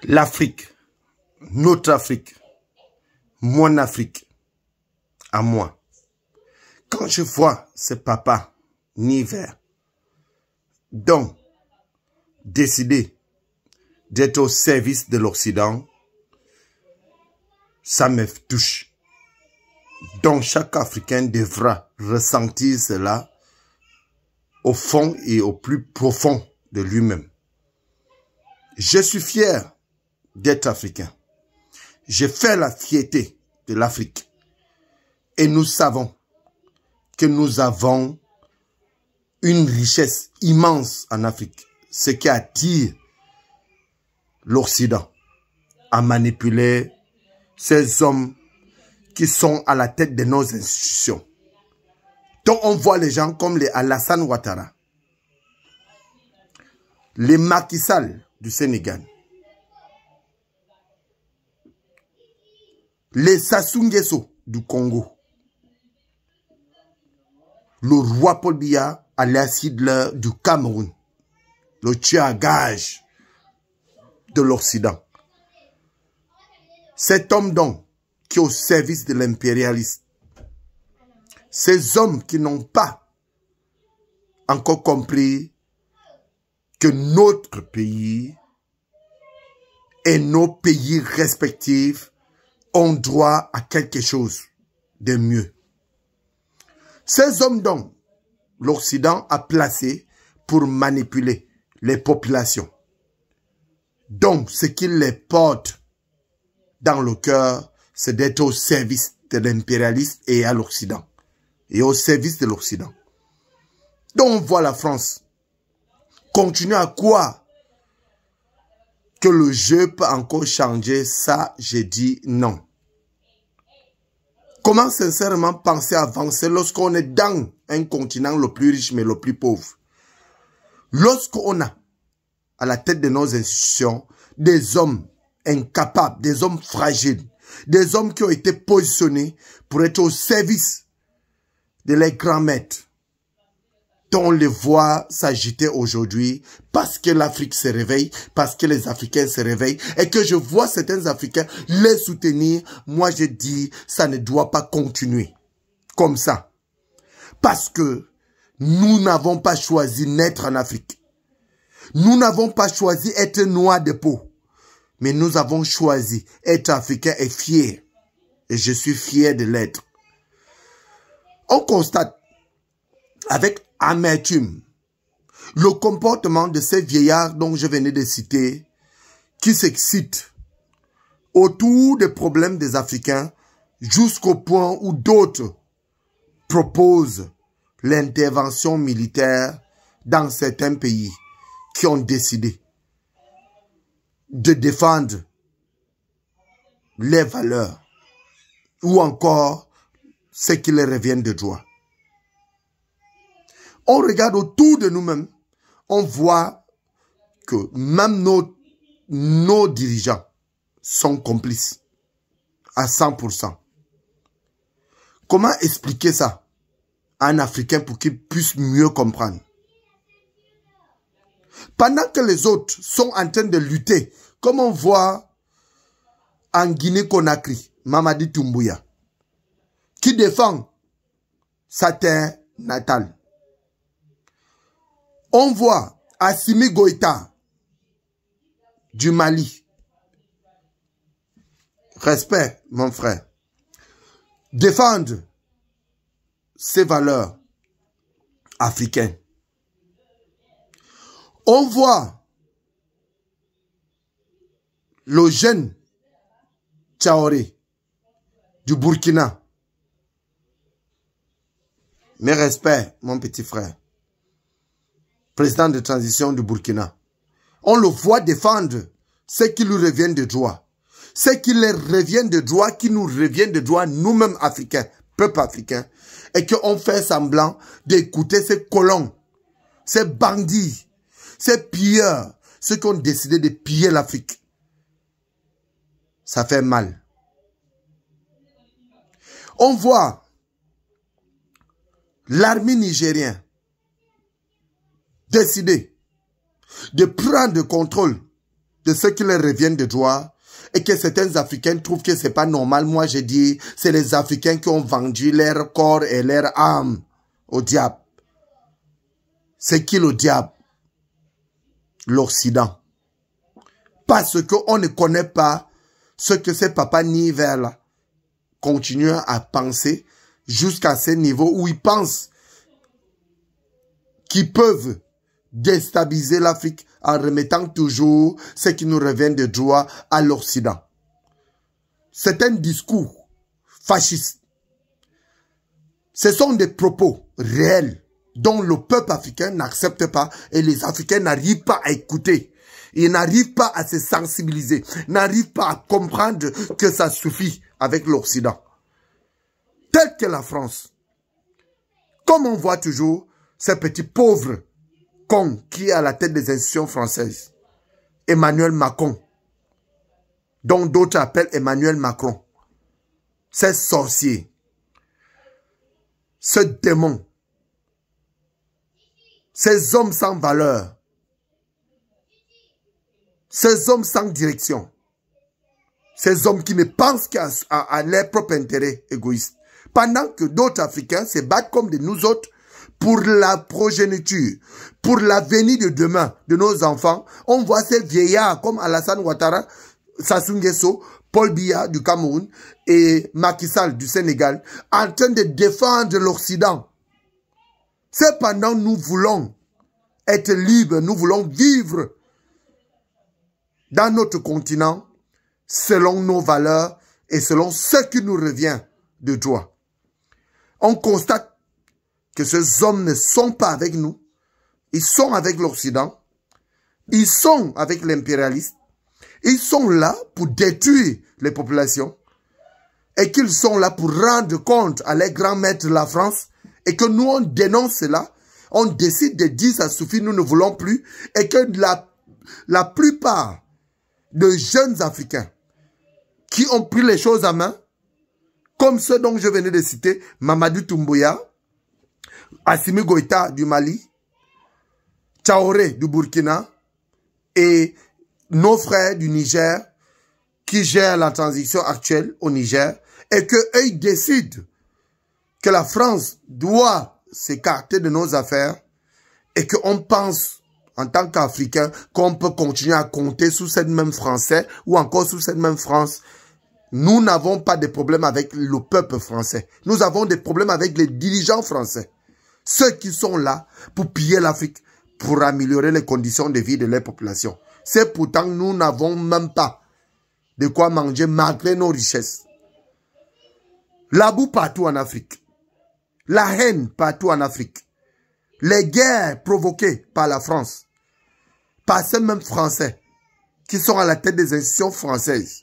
L'Afrique, notre Afrique, mon Afrique, à moi. Quand je vois ce papa Niver, donc décider d'être au service de l'Occident, ça me touche. Donc chaque Africain devra ressentir cela au fond et au plus profond de lui-même. Je suis fier d'être africain. Je fais la fierté de l'Afrique. Et nous savons que nous avons une richesse immense en Afrique. Ce qui attire l'Occident à manipuler ces hommes qui sont à la tête de nos institutions. Donc on voit les gens comme les Alassane Ouattara, les Macky Sall du Sénégal, les Sassou Nguesso du Congo, le roi Paul Biya alias Hitler du Cameroun, le tueur à gages de l'Occident. Cet homme donc qui est au service de l'impérialisme, ces hommes qui n'ont pas encore compris que notre pays et nos pays respectifs ont droit à quelque chose de mieux. Ces hommes donc, l'Occident a placé pour manipuler les populations. Donc, ce qui les porte dans le cœur, c'est d'être au service de l'impérialisme et à l'Occident. Et au service de l'Occident. Donc, on voit la France continuer à croire que le jeu peut encore changer. Ça, j'ai dit non. Comment sincèrement penser avancer lorsqu'on est dans un continent le plus riche mais le plus pauvre? Lorsqu'on a à la tête de nos institutions des hommes incapables, des hommes fragiles, des hommes qui ont été positionnés pour être au service de leurs grands maîtres, dont on les voit s'agiter aujourd'hui parce que l'Afrique se réveille, parce que les Africains se réveillent, et que je vois certains Africains les soutenir. Moi, je dis, ça ne doit pas continuer comme ça. Parce que nous n'avons pas choisi naître en Afrique. Nous n'avons pas choisi être noirs de peau. Mais nous avons choisi être africains et fiers. Et je suis fier de l'être. On constate avec amertume le comportement de ces vieillards dont je venais de citer, qui s'excitent autour des problèmes des Africains jusqu'au point où d'autres proposent l'intervention militaire dans certains pays qui ont décidé de défendre les valeurs ou encore ce qui leur revient de droit. On regarde autour de nous-mêmes, on voit que même nos dirigeants sont complices à 100%. Comment expliquer ça à un Africain pour qu'il puisse mieux comprendre? Pendant que les autres sont en train de lutter, comme on voit en Guinée-Conakry, Mamadi Doumbouya, qui défend sa terre natale. On voit Assimi Goïta du Mali. Respect, mon frère. Défendre ses valeurs africaines. On voit le jeune Traoré du Burkina. Mes respects, mon petit frère. Président de transition du Burkina. On le voit défendre ce qui lui revient de droit. Ce qui leur revient de droit, qui nous revient de droit, nous-mêmes Africains, peuple africain. Et qu'on fait semblant d'écouter ces colons, ces bandits, ces pilleurs, ceux qui ont décidé de piller l'Afrique. Ça fait mal. On voit l'armée nigérienne décider de prendre le contrôle de ce qui leur revient de droit et que certains Africains trouvent que c'est pas normal. Moi, je dis, c'est les Africains qui ont vendu leur corps et leur âme au diable. C'est qui le diable? L'Occident. Parce qu'on ne connaît pas ce que ces papas Niver là continuent à penser jusqu'à ce niveau où ils pensent qu'ils peuvent déstabiliser l'Afrique en remettant toujours ce qui nous revient de droit à l'Occident. C'est un discours fasciste. Ce sont des propos réels dont le peuple africain n'accepte pas et les Africains n'arrivent pas à écouter. Ils n'arrivent pas à se sensibiliser, n'arrivent pas à comprendre que ça suffit avec l'Occident. Tel que la France. Comme on voit toujours ces petits pauvres cons qui est à la tête des institutions françaises. Emmanuel Macron, dont d'autres appellent Emmanuel Macron. Ces sorciers, ce démon, ces hommes sans valeur, ces hommes sans direction, ces hommes qui ne pensent qu'à leur propre intérêt égoïste. Pendant que d'autres Africains se battent comme de nous autres pour la progéniture, pour l'avenir de demain de nos enfants. On voit ces vieillards comme Alassane Ouattara, Sassou Nguesso, Paul Biya du Cameroun et Macky Sall du Sénégal en train de défendre l'Occident. Cependant, nous voulons être libres, nous voulons vivre dans notre continent selon nos valeurs et selon ce qui nous revient de droit. On constate que ces hommes ne sont pas avec nous. Ils sont avec l'Occident. Ils sont avec l'impérialiste. Ils sont là pour détruire les populations. Et qu'ils sont là pour rendre compte à les grands maîtres de la France. Et que nous, on dénonce cela. On décide de dire ça suffit, nous ne voulons plus. Et que la plupart de jeunes Africains qui ont pris les choses en main, comme ceux dont je venais de citer, Mamadou Doumbouya, Assimi Goïta du Mali, Traoré du Burkina et nos frères du Niger qui gèrent la transition actuelle au Niger et qu'eux décident que la France doit s'écarter de nos affaires et qu'on pense en tant qu'Africains qu'on peut continuer à compter sous cette même Français ou encore sous cette même France. Nous n'avons pas de problème avec le peuple français. Nous avons des problèmes avec les dirigeants français. Ceux qui sont là pour piller l'Afrique, pour améliorer les conditions de vie de leur population. C'est pourtant que nous n'avons même pas de quoi manger malgré nos richesses. La boue partout en Afrique. La haine partout en Afrique. Les guerres provoquées par la France. Par ces mêmes Français qui sont à la tête des institutions françaises.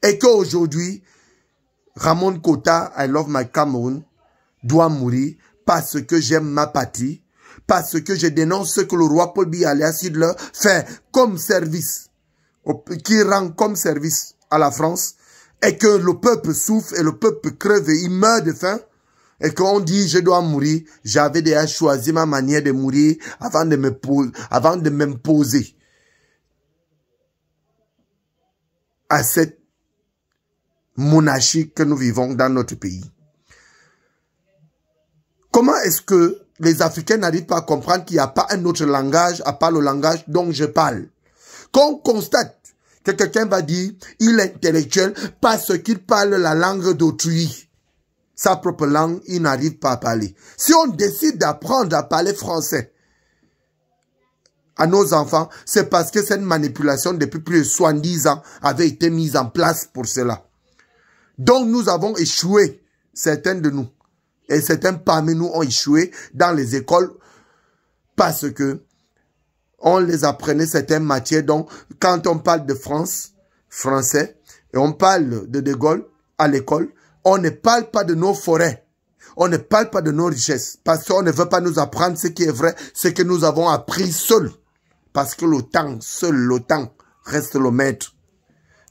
Et qu'aujourd'hui, Ramon Kota, I love my Cameroun, doit mourir parce que j'aime ma patrie, parce que je dénonce ce que le roi Paul Biya Alia Sidler fait comme service, qui rend comme service à la France, et que le peuple souffre et le peuple crève et il meurt de faim, et qu'on dit je dois mourir. J'avais déjà choisi ma manière de mourir avant de m'imposer à cette monarchie que nous vivons dans notre pays. Comment est-ce que les Africains n'arrivent pas à comprendre qu'il n'y a pas un autre langage à part le langage dont je parle? Qu'on constate que quelqu'un va dire il est intellectuel parce qu'il parle la langue d'autrui. Sa propre langue, il n'arrive pas à parler. Si on décide d'apprendre à parler français à nos enfants, c'est parce que cette manipulation depuis plus de 70 ans avait été mise en place pour cela. Donc nous avons échoué, certains de nous, et certains parmi nous ont échoué dans les écoles parce que on les apprenait certaines matières. Donc quand on parle de France, français, et on parle de Gaulle à l'école, on ne parle pas de nos forêts, on ne parle pas de nos richesses, parce qu'on ne veut pas nous apprendre ce qui est vrai, ce que nous avons appris seuls. Parce que le temps, seul le temps, reste le maître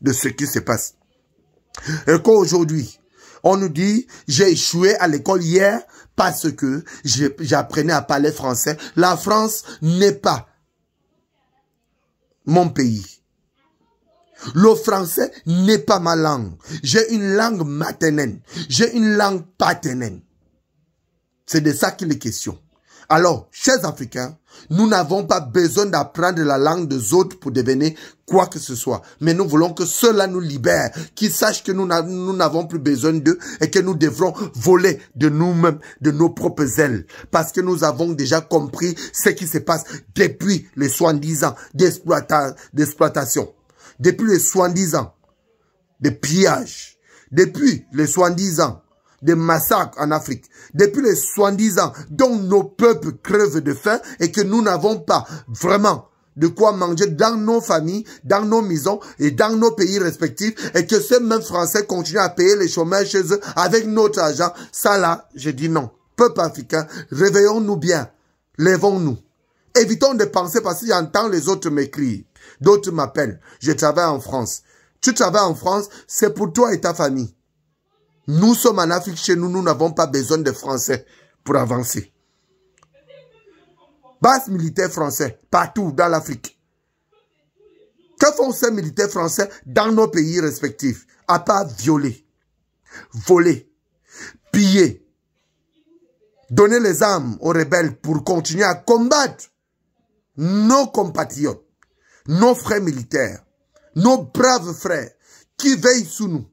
de ce qui se passe. Et qu'aujourd'hui, on nous dit, j'ai échoué à l'école hier parce que j'apprenais à parler français. La France n'est pas mon pays. Le français n'est pas ma langue. J'ai une langue maternelle. J'ai une langue paternelle. C'est de ça qu'il est question. Alors, chers Africains, nous n'avons pas besoin d'apprendre la langue des autres pour devenir quoi que ce soit. Mais nous voulons que cela nous libère, qu'ils sachent que nous n'avons plus besoin d'eux et que nous devrons voler de nous-mêmes, de nos propres ailes. Parce que nous avons déjà compris ce qui se passe depuis les 70 ans d'exploitation. Depuis les 70 ans de pillage. Depuis les 70 ans des massacres en Afrique, depuis les 70 ans dont nos peuples crevent de faim et que nous n'avons pas vraiment de quoi manger dans nos familles, dans nos maisons et dans nos pays respectifs et que ces mêmes Français continuent à payer les chômeurs chez eux avec notre argent, ça là, je dis non. Peuple africain, réveillons-nous bien, lèvons-nous. Évitons de penser parce que j'entends les autres m'écrire, d'autres m'appellent, je travaille en France. Tu travailles en France, c'est pour toi et ta famille. Nous sommes en Afrique, chez nous, nous n'avons pas besoin de Français pour avancer. Base militaire français, partout dans l'Afrique. Que font ces militaires français dans nos pays respectifs? À part violer, voler, piller, donner les armes aux rebelles pour continuer à combattre nos compatriotes, nos frères militaires, nos braves frères qui veillent sous nous.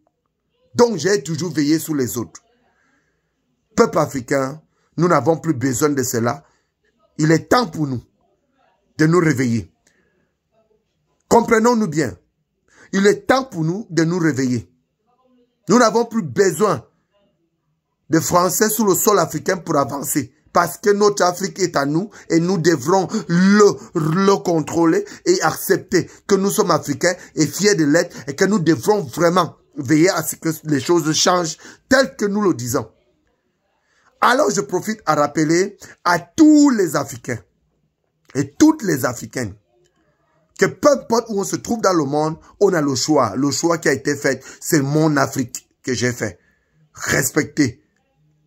Donc j'ai toujours veillé sur les autres. Peuple africain, nous n'avons plus besoin de cela. Il est temps pour nous de nous réveiller. Comprenons-nous bien. Il est temps pour nous de nous réveiller. Nous n'avons plus besoin de Français sur le sol africain pour avancer. Parce que notre Afrique est à nous et nous devrons le contrôler et accepter que nous sommes Africains et fiers de l'être et que nous devrons vraiment veiller à ce que les choses changent telles que nous le disons. Alors je profite à rappeler à tous les Africains et toutes les Africaines que peu importe où on se trouve dans le monde, on a le choix. Le choix qui a été fait, c'est mon Afrique que j'ai fait. Respectez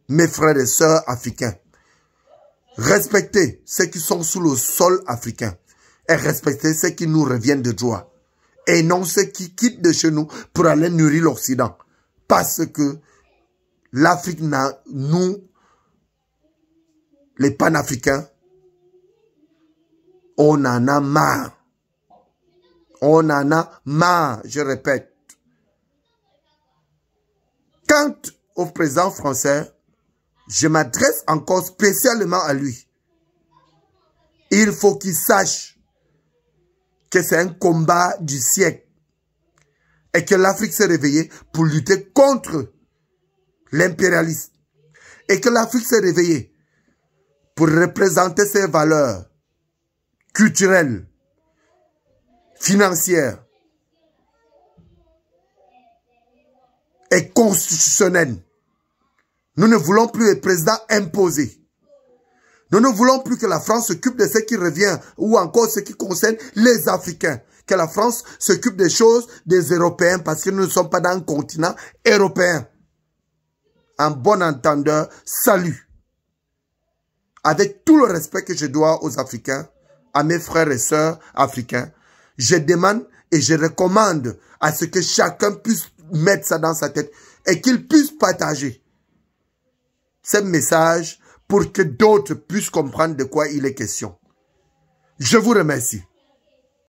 mes frères et sœurs africains. Respectez ceux qui sont sous le sol africain. Et respectez ceux qui nous reviennent de droit. Et non ceux qui quittent de chez nous pour aller nourrir l'Occident. Parce que l'Afrique, nous, les panafricains, on en a marre. On en a marre, je répète. Quant au président français, je m'adresse encore spécialement à lui. Il faut qu'il sache que c'est un combat du siècle et que l'Afrique s'est réveillée pour lutter contre l'impérialisme et que l'Afrique s'est réveillée pour représenter ses valeurs culturelles, financières et constitutionnelles. Nous ne voulons plus les présidents imposés. Nous ne voulons plus que la France s'occupe de ce qui revient ou encore ce qui concerne les Africains. Que la France s'occupe des choses des Européens parce que nous ne sommes pas dans un continent européen. En bon entendeur, salut. Avec tout le respect que je dois aux Africains, à mes frères et sœurs africains, je demande et je recommande à ce que chacun puisse mettre ça dans sa tête et qu'il puisse partager ce message pour que d'autres puissent comprendre de quoi il est question. Je vous remercie.